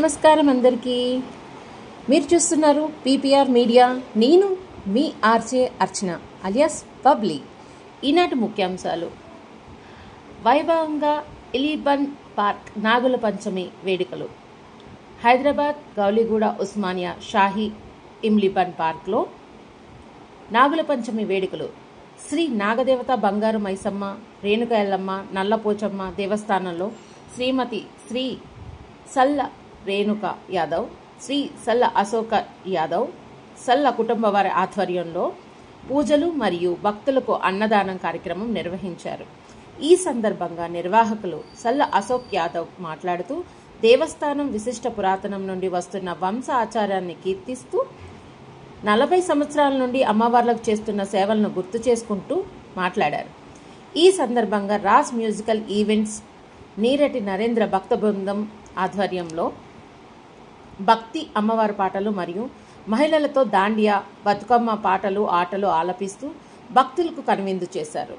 నమస్కారం అందరికీ. మీరు చూస్తున్నారు పీపీఆర్ మీడియా. నేను మీ ఆర్జే అర్చన అలియాస్ పబ్లి. ఈనాటి ముఖ్యాంశాలు: వైభవంగా ఇలీబన్ పార్క్ నాగుల పంచమి వేడుకలు. హైదరాబాద్ గౌలిగూడ ఉస్మానియా షాహీ ఇమ్లిబన్ పార్క్లో నాగుల పంచమి వేడుకలు శ్రీ నాగదేవత బంగారు మైసమ్మ, రేణుక ఎల్లమ్మ, నల్లపోచమ్మ దేవస్థానంలో శ్రీమతి శ్రీ సల్ల రేణుక యాదవ్, శ్రీ సల్ల అశోక యాదవ్, సల్ల కుటుంబ వారి ఆధ్వర్యంలో పూజలు మరియు భక్తులకు అన్నదానం కార్యక్రమం నిర్వహించారు. ఈ సందర్భంగా నిర్వాహకులు సల్ల అశోక్ యాదవ్ మాట్లాడుతూ, దేవస్థానం విశిష్ట పురాతనం నుండి వస్తున్న వంశ ఆచారాన్ని కీర్తిస్తూ 40 సంవత్సరాల నుండి అమ్మవార్లకు చేస్తున్న సేవలను గుర్తు చేసుకుంటూ మాట్లాడారు. ఈ సందర్భంగా రాజ్ మ్యూజికల్ ఈవెంట్స్ నీరటి నరేంద్ర భక్త బృందం ఆధ్వర్యంలో భక్తి అమ్మవారి పాటలు మరియు మహిళలతో దాండియా, బతుకమ్మ పాటలు, ఆటలు ఆలపిస్తూ భక్తులకు కనువిందు చేశారు.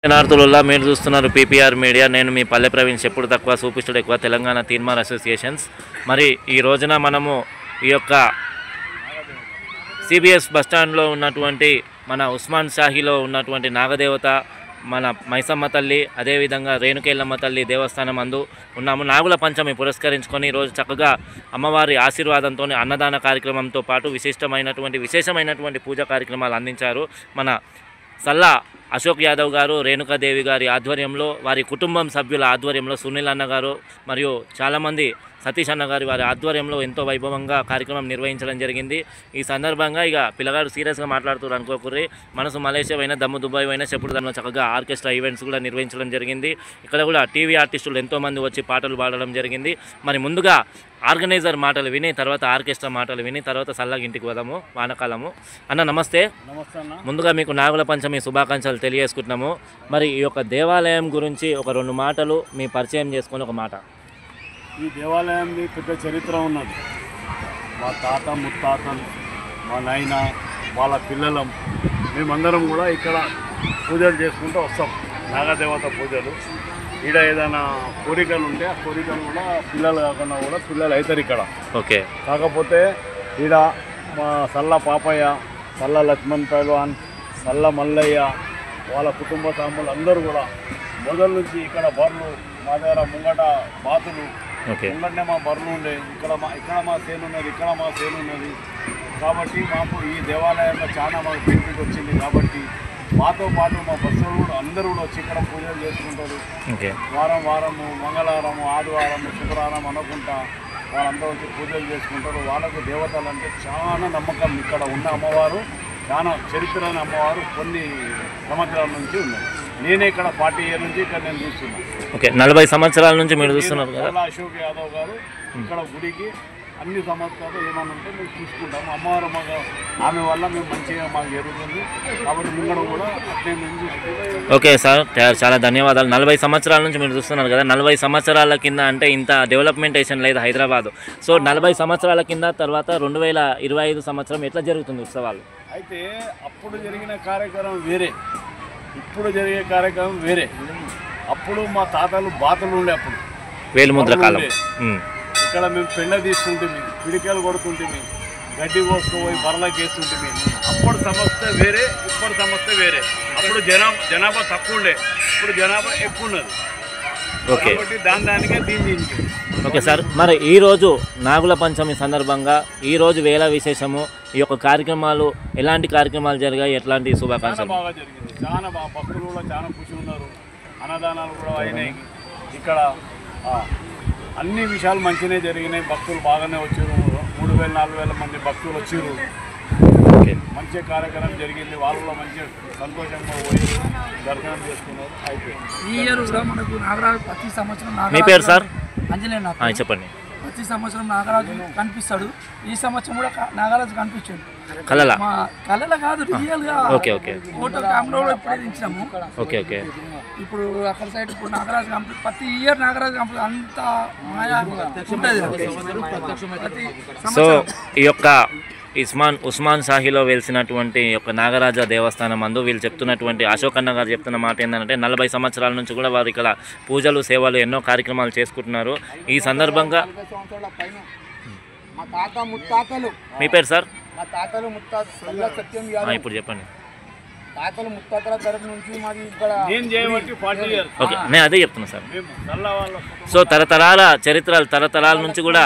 శనార్థులలో మీరు చూస్తున్నారు పీపీఆర్ మీడియా. నేను మీ పల్లె ప్రవీణ్. చెప్పుడు తక్కువ సూపిస్తుడు ఎక్కువ, తెలంగాణ తీన్మార్ అసోసియేషన్స్. మరి ఈ రోజున మనము ఈ యొక్క సిబిఎస్ బస్టాండ్లో ఉన్నటువంటి మన ఉస్మాన్ షాహీలో ఉన్నటువంటి నాగదేవత మన మైసమ్మ తల్లి, అదేవిధంగా రేణుకేళ్ళమ్మ తల్లి దేవస్థానం అందు ఉన్నాము. నాగుల పంచమి పురస్కరించుకొని ఈరోజు చక్కగా అమ్మవారి ఆశీర్వాదంతో అన్నదాన కార్యక్రమంతో పాటు విశేషమైనటువంటి పూజా కార్యక్రమాలు అందించారు మన సల్లా అశోక్ యాదవ్ గారు, రేణుకాదేవి గారి ఆధ్వర్యంలో, వారి కుటుంబం సభ్యుల ఆధ్వర్యంలో, సునీల్ అన్న గారు మరియు చాలామంది సతీష్ అన్న గారి వారి ఆధ్వర్యంలో ఎంతో వైభవంగా కార్యక్రమం నిర్వహించడం జరిగింది. ఈ సందర్భంగా ఇక పిల్లగాడు సీరియస్గా మాట్లాడుతూ అనుకోకూరి, మనసు మలేషియా అయినా దమ్ము దుబాయ్ అయినా చెప్పుడు దానిలో చక్కగా ఆర్కెస్ట్రా ఈవెంట్స్ కూడా నిర్వహించడం జరిగింది. ఇక్కడ కూడా టీవీ ఆర్టిస్టులు ఎంతోమంది వచ్చి పాటలు పాడడం జరిగింది. మరి ముందుగా ఆర్గనైజర్ మాటలు విని, తర్వాత ఆర్కెస్ట్రా మాటలు విని, తర్వాత సల్లగా ఇంటికి పోదాము వానకాలము. అన్న నమస్తే. ముందుగా మీకు నాగుల పంచమి శుభాకాంక్షలు తెలియజేసుకుంటున్నాము. మరి ఈ యొక్క దేవాలయం గురించి ఒక 2 మాటలు మీ పరిచయం చేసుకొని ఒక మాట. ఈ దేవాలయాన్ని పెద్ద చరిత్ర ఉన్నది. మా తాత ముత్తాతలు, మా నాయన, వాళ్ళ పిల్లలం, మేమందరం కూడా ఇక్కడ పూజలు చేసుకుంటూ వస్తాం. నాగదేవత పూజలు. ఈడ ఏదైనా కోరికలు ఉంటే ఆ కోరికలు కూడా పిల్లలు కాకుండా కూడా పిల్లలు అవుతారు ఇక్కడ. ఓకే. కాకపోతే ఈడ మా సల్ల పాపయ్య, సల్ల లక్ష్మణ్ పైల్వాన్, సల్ల మల్లయ్య, వాళ్ళ కుటుంబ సాములు అందరూ కూడా మొదల నుంచి ఇక్కడ బర్లు, మా దగ్గర ముంగట బాతులు, ముంగటనే మా బర్లు ఉండే, ఇక్కడ మా సేను ఉన్నది, ఇక్కడ మా సేను ఉన్నది. కాబట్టి మాకు ఈ దేవాలయంలో చాలా మాకు బెనిఫిట్ వచ్చింది. కాబట్టి మాతో పాటు మా భక్తులు కూడా అందరూ కూడా వచ్చి ఇక్కడ పూజలు చేసుకుంటారు. వారము మంగళవారము, ఆదివారము, శుక్రవారం అనుకుంటా వాళ్ళందరూ వచ్చి పూజలు చేసుకుంటారు. వాళ్ళకు దేవతలు అంటే చాలా నమ్మకం. ఇక్కడ ఉన్న అమ్మవారు చాలా చరిత్రని అమ్మవారు కొన్ని సంవత్సరాల నుంచి ఉన్నారు. నేనే ఇక్కడ 40 years నుంచి ఇక్కడ నేను చూస్తున్నాను. ఓకే. 40 సంవత్సరాల నుంచి మీరు చూస్తున్నారు కదా. అశోక్ యాదవ్ గారు ఇక్కడ గుడికి అన్ని సంవత్సరాలు ఏమన్నా ఉంటే మేము చూసుకుంటాము. అమ్మవారు మాకు ఆమె వల్ల మేము మంచిగా మాకు జరుగుతుంది. కాబట్టి ముంగడం కూడా అట్లే మేము చూసుకుంటాం. ఓకే సార్, చాలా ధన్యవాదాలు. 40 సంవత్సరాల నుంచి మీరు చూస్తున్నారు కదా. 40 సంవత్సరాల కింద అంటే ఇంత డెవలప్మెంటేషన్ లేదు హైదరాబాద్. సో 40 సంవత్సరాల కింద తర్వాత 2025 సంవత్సరం ఎట్లా జరుగుతుంది ఉత్సవాలు? అయితే అప్పుడు జరిగిన కార్యక్రమం వేరే, ఇప్పుడు జరిగే కార్యక్రమం వేరే. అప్పుడు మా తాతలు బాతులు ఉండే, అప్పుడు వేలుముద్ర కాలం. ఇక్కడ మేము పెండ తీసుకుంటుంది, పిడికలు కొడుతుంటుంది, గడ్డి కోసుకుపోయి బర్రలకు వేస్తుంటుంది. అప్పుడు సమస్య వేరే, ఇప్పుడు సమస్య వేరే. అప్పుడు జనాభా తక్కువ ఉండే, ఇప్పుడు జనాభా ఎక్కువ ఉన్నది. ఓకే. దానికే దీనికి. ఓకే సార్, మరి ఈరోజు నాగుల పంచమి సందర్భంగా ఈరోజు వేళ విశేషము, ఈ యొక్క కార్యక్రమాలు ఎలాంటి కార్యక్రమాలు జరిగాయి, ఎట్లాంటి శుభాకాంక్షలు? బాగా జరిగింది, చాలా బాగా. భక్తులు కూడా చాలా ఖుషి ఉన్నారు. అన్నదానాలు కూడా అయినాయి. ఇక్కడ అన్ని విషయాలు మంచిగానే జరిగినాయి. భక్తులు బాగానే వచ్చారు. 3,000-4,000 మంది భక్తులు వచ్చారు. మంచి కార్యక్రమం జరిగింది. వాళ్ళు మంచి సంతోషంగా పోయి దర్శనం చేసుకున్నారు. అయిపోయింది. ఈ ఇయర్ కూడా మనకు నాగరాజు ప్రతి సంవత్సరం. మీ పేరు సార్? అంజలి. చెప్పండి. ప్రతి సంవత్సరం నాగరాజు కనిపిస్తాడు. ఈ సంవత్సరం కూడా నాగరాజు కనిపించాడు. కళల కాదు, రియల్ గా. Okay okay. ఫోటో కెమెరా ఇప్పుడే దించినాము. Okay okay. ఇప్పుడు అక్కడ సైడ్ ఇప్పుడు నాగరాజు కంప్లీట్, ప్రతి ఇయర్ నాగరాజు కంప్లీట్ అంత మాయా ఉంటుంది. సో ఈ యొక్క ఉస్మాన్ షాహీలో వెలిసినటువంటి యొక్క నాగరాజ దేవస్థానం అందు వీళ్ళు చెప్తున్నటువంటి అశోక్ అన్న గారు చెప్తున్న మాట ఏంటంటే 40 సంవత్సరాల నుంచి కూడా వారు ఇక్కడ పూజలు, సేవలు, ఎన్నో కార్యక్రమాలు చేసుకుంటున్నారు. ఈ సందర్భంగా మీ పేరు సార్? ఇప్పుడు చెప్పండి. ఓకే, నేను అదే చెప్తున్నా సార్. సో తరతరాల చరిత్రలు, తరతరాల నుంచి కూడా.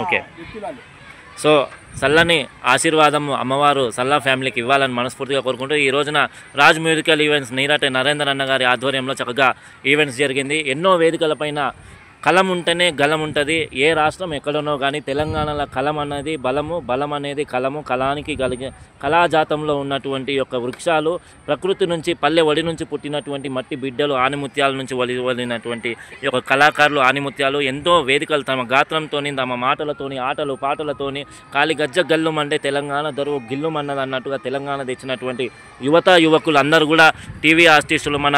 ఓకే. సో సల్లని ఆశీర్వాదం అమ్మవారు సల్లా ఫ్యామిలీకి ఇవ్వాలని మనస్ఫూర్తిగా కోరుకుంటూ ఈ రోజున రాజ్ మ్యూజికల్ ఈవెంట్స్ నీరాటి నరేందర్ అన్న గారి ఆధ్వర్యంలో చక్కగా ఈవెంట్స్ జరిగింది. ఎన్నో వేదికలపైన కలం ఉంటేనే గలం ఉంటుంది. ఏ రాష్ట్రం ఎక్కడనో కానీ తెలంగాణలో కలం అనేది బలము, బలం అనేది కలము. కళానికి కలిగే కళాజాతంలో ఉన్నటువంటి యొక్క వృక్షాలు, ప్రకృతి నుంచి పల్లె ఒడి నుంచి పుట్టినటువంటి మట్టి బిడ్డలు, ఆనిముత్యాల నుంచి వలినటువంటి ఈ యొక్క కళాకారులు, ఆనిముత్యాలు ఎంతో వేదికలు తమ గాత్రంతో, తమ మాటలతోని, ఆటలు పాటలతోని కాలి గజ్జ గల్లుమంటే తెలంగాణ దరువు గిల్లుమన్నది అన్నట్టుగా తెలంగాణ తెచ్చినటువంటి యువకులు అందరూ కూడా టీవీ ఆర్టిస్టులు, మన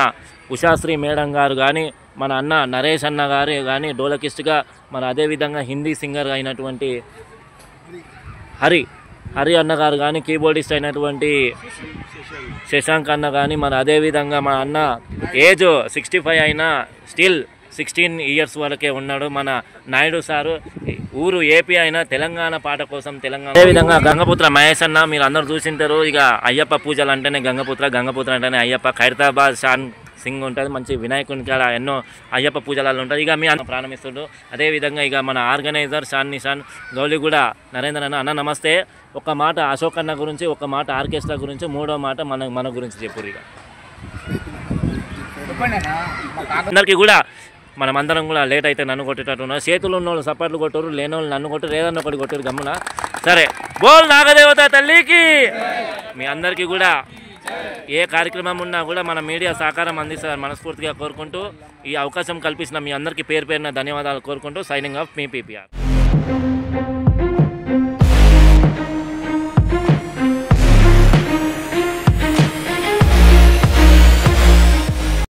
ఉషాశ్రీ మేడం గారు కానీ, మన అన్న నరేష్ అన్న గారు కానీ డోలకిస్ట్గా, మన అదేవిధంగా హిందీ సింగర్ అయినటువంటి హరి హరి అన్న గారు కానీ, కీబోర్డిస్ట్ అయినటువంటి శశాంక్ అన్న కానీ, మరి అదేవిధంగా మా అన్న ఏజ్ 65 అయినా స్టిల్ 16 ఇయర్స్ వరకే ఉన్నాడు. మన నాయుడు సారు ఊరు ఏపీ అయినా తెలంగాణ పాట కోసం తెలంగాణ. అదేవిధంగా గంగపుత్ర మహేష్ అన్న మీరు అందరూ చూసింటారు. ఇక అయ్యప్ప పూజలు అంటేనే గంగపుత్ర అంటేనే అయ్యప్ప. ఖైరతాబాద్ షాన్ సింగ్ ఉంటుంది, మంచి వినాయకుని కాడ ఎన్నో అయ్యప్ప పూజలలో ఉంటుంది. ఇక మీ అన్న ప్రారంభిస్తుండ్రు. అదేవిధంగా ఇక మన ఆర్గనైజర్ షాన్ నిషాన్ గౌలిగూడ నరేంద్ర అన్న నమస్తే. ఒక మాట అశోక్ అన్న గురించి, ఒక మాట ఆర్కెస్ట్రా గురించి, మూడో మాట మన గురించి చెప్పు. ఇక అందరికీ కూడా మనమందరం కూడా లేట్ అయితే నన్ను కొట్టేటట్టున్నారు. చేతులు ఉన్న వాళ్ళు సపోర్ట్లు కొట్టరు, లేని వాళ్ళు నన్ను కొట్టరు, ఏదన్నా ఒకటి కొట్టరు గమ్మున. సరే, బోల్ నాగదేవత తల్లికి. మీ అందరికీ కూడా ఏ కార్యక్రమం ఉన్నా కూడా మన మీడియా సహకారం అందిస్తారని మనస్ఫూర్తిగా కోరుకుంటూ, ఈ అవకాశం కల్పించిన మీ అందరికీ పేరు పేరున ధన్యవాదాలు కోరుకుంటూ సైనింగ్ ఆఫ్ మీ పీపీఆర్.